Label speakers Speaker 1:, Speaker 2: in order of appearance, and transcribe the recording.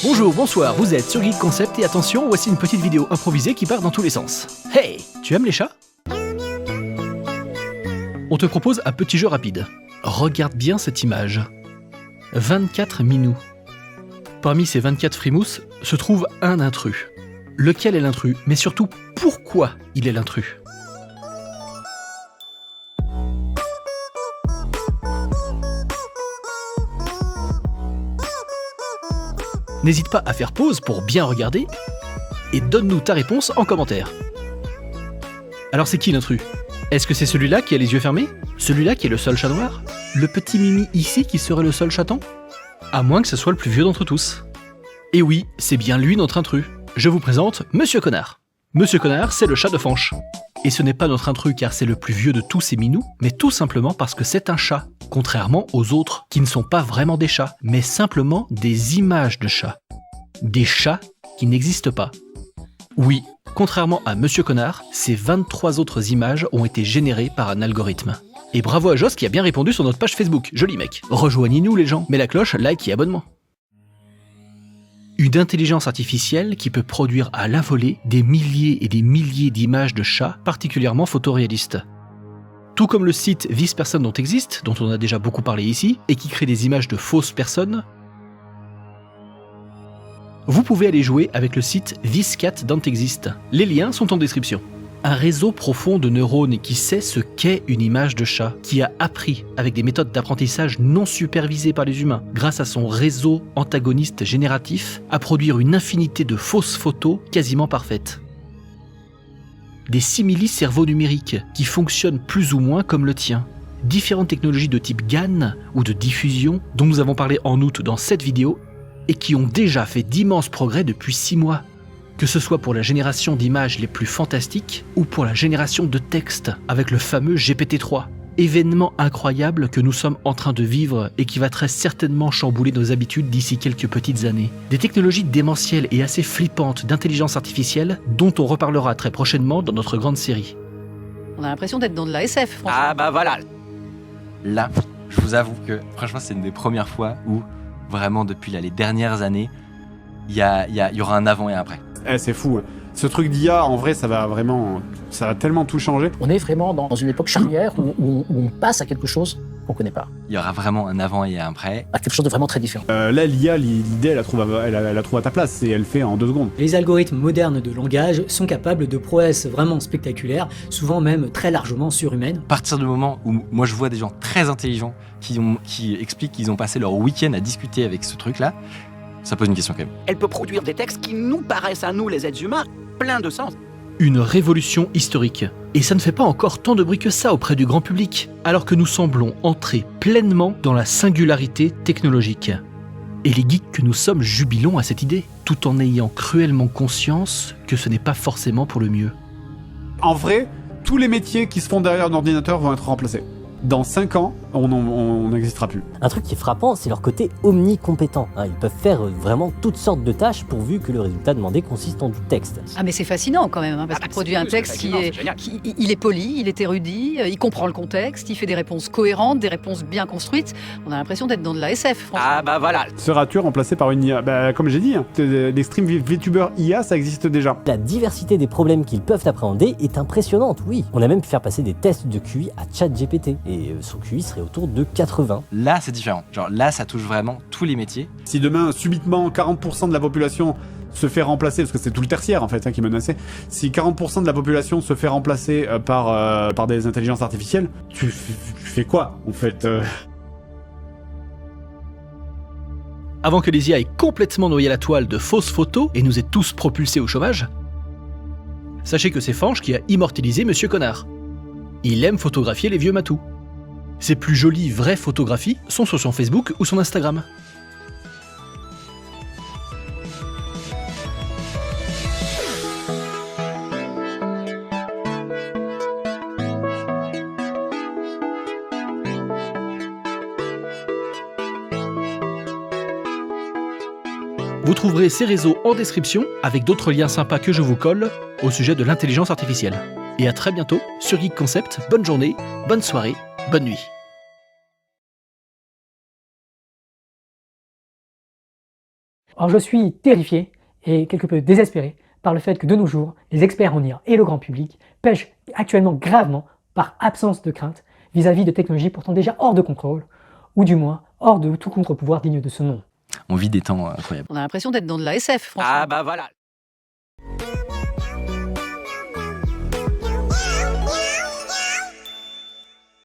Speaker 1: Bonjour, bonsoir, vous êtes sur Geek Concept et attention, voici une petite vidéo improvisée qui part dans tous les sens. Hey, tu aimes les chats ? On te propose un petit jeu rapide. Regarde bien cette image. 24 minous. Parmi ces 24 frimouses se trouve un intrus. Lequel est l'intrus ? Mais surtout, pourquoi il est l'intrus ? N'hésite pas à faire pause pour bien regarder et donne-nous ta réponse en commentaire. Alors c'est qui l'intrus ? Est-ce que c'est celui-là qui a les yeux fermés ? Celui-là qui est le seul chat noir ? Le petit Mimi ici qui serait le seul chaton ? À moins que ce soit le plus vieux d'entre tous. Et oui, c'est bien lui notre intrus. Je vous présente Monsieur Connard. Monsieur Connard, c'est le chat de Fanche. Et ce n'est pas notre intrus car c'est le plus vieux de tous ces minous, mais tout simplement parce que c'est un chat, contrairement aux autres, qui ne sont pas vraiment des chats, mais simplement des images de chats. Des chats qui n'existent pas. Oui, contrairement à Monsieur Connard, ces 23 autres images ont été générées par un algorithme. Et bravo à Joss qui a bien répondu sur notre page Facebook, joli mec. Rejoignez-nous les gens, mets la cloche, like et abonnement. Une intelligence artificielle qui peut produire à la volée des milliers et des milliers d'images de chats particulièrement photoréalistes. Tout comme le site ThisPerson.exist, dont on a déjà beaucoup parlé ici, et qui crée des images de fausses personnes, vous pouvez aller jouer avec le site ThisCat.exist. Les liens sont en description. Un réseau profond de neurones qui sait ce qu'est une image de chat, qui a appris avec des méthodes d'apprentissage non supervisées par les humains, grâce à son réseau antagoniste génératif, à produire une infinité de fausses photos quasiment parfaites. Des simili-cerveaux numériques qui fonctionnent plus ou moins comme le tien. Différentes technologies de type GAN ou de diffusion, dont nous avons parlé en août dans cette vidéo, et qui ont déjà fait d'immenses progrès depuis 6 mois. Que ce soit pour la génération d'images les plus fantastiques ou pour la génération de textes avec le fameux GPT-3. Événement incroyable que nous sommes en train de vivre et qui va très certainement chambouler nos habitudes d'ici quelques petites années. Des technologies démentielles et assez flippantes d'intelligence artificielle dont on reparlera très prochainement dans notre grande série.
Speaker 2: On a l'impression d'être dans de la SF, franchement.
Speaker 3: Ah bah voilà. Là, je vous avoue que franchement c'est une des premières fois où vraiment depuis les dernières années, il y aura un avant et un après.
Speaker 4: C'est fou. Ce truc d'IA, en vrai, ça va tellement tout changer.
Speaker 5: On est vraiment dans une époque charnière où on passe à quelque chose qu'on ne connaît pas.
Speaker 3: Il y aura vraiment un avant et un après.
Speaker 5: À quelque chose de vraiment très différent.
Speaker 4: Là, l'IA, l'idée, elle la trouve à ta place et elle fait en 2 secondes.
Speaker 6: Les algorithmes modernes de langage sont capables de prouesses vraiment spectaculaires, souvent même très largement surhumaines.
Speaker 3: À partir du moment où moi je vois des gens très intelligents qui expliquent qu'ils ont passé leur week-end à discuter avec ce truc-là, ça pose une question quand même.
Speaker 7: Elle peut produire des textes qui nous paraissent à nous, les êtres humains, pleins de sens.
Speaker 1: Une révolution historique. Et ça ne fait pas encore tant de bruit que ça auprès du grand public, alors que nous semblons entrer pleinement dans la singularité technologique. Et les geeks que nous sommes jubilons à cette idée, tout en ayant cruellement conscience que ce n'est pas forcément pour le mieux.
Speaker 4: En vrai, tous les métiers qui se font derrière un ordinateur vont être remplacés. Dans 5 ans, on n'existera plus.
Speaker 8: Un truc qui est frappant, c'est leur côté omnicompétent. Ils peuvent faire vraiment toutes sortes de tâches pourvu que le résultat demandé consiste en du texte.
Speaker 2: Ah mais c'est fascinant quand même, parce qu'il produit un texte il est poli, il est érudit, il comprend le contexte, il fait des réponses cohérentes, des réponses bien construites. On a l'impression d'être dans de la SF, franchement.
Speaker 7: Ah bah voilà.
Speaker 4: Seras-tu remplacé par une IA ? Comme j'ai dit, des stream VTubers IA, ça existe déjà.
Speaker 8: La diversité des problèmes qu'ils peuvent appréhender est impressionnante, oui. On a même pu faire passer des tests de QI à ChatGPT. Et son QI serait autour de 80.
Speaker 3: Là, c'est différent. Genre là, ça touche vraiment tous les métiers.
Speaker 4: Si demain, subitement, 40% de la population se fait remplacer, parce que c'est tout le tertiaire en fait qui est menacé, si 40% de la population se fait remplacer par des intelligences artificielles, tu fais quoi en fait
Speaker 1: Avant que les IA aient complètement noyé la toile de fausses photos et nous aient tous propulsés au chômage, sachez que c'est Fanche qui a immortalisé Monsieur Connard. Il aime photographier les vieux matous. Ses plus jolies vraies photographies sont sur son Facebook ou son Instagram. Vous trouverez ces réseaux en description avec d'autres liens sympas que je vous colle au sujet de l'intelligence artificielle. Et à très bientôt sur Geek Concept. Bonne journée, bonne soirée, bonne nuit.
Speaker 6: Or je suis terrifié et quelque peu désespéré par le fait que de nos jours, les experts en IA et le grand public pêchent actuellement gravement par absence de crainte vis-à-vis de technologies pourtant déjà hors de contrôle, ou du moins hors de tout contre-pouvoir digne de ce nom.
Speaker 3: On vit des temps incroyables.
Speaker 2: On a l'impression d'être dans de la SF, franchement.
Speaker 7: Ah bah voilà.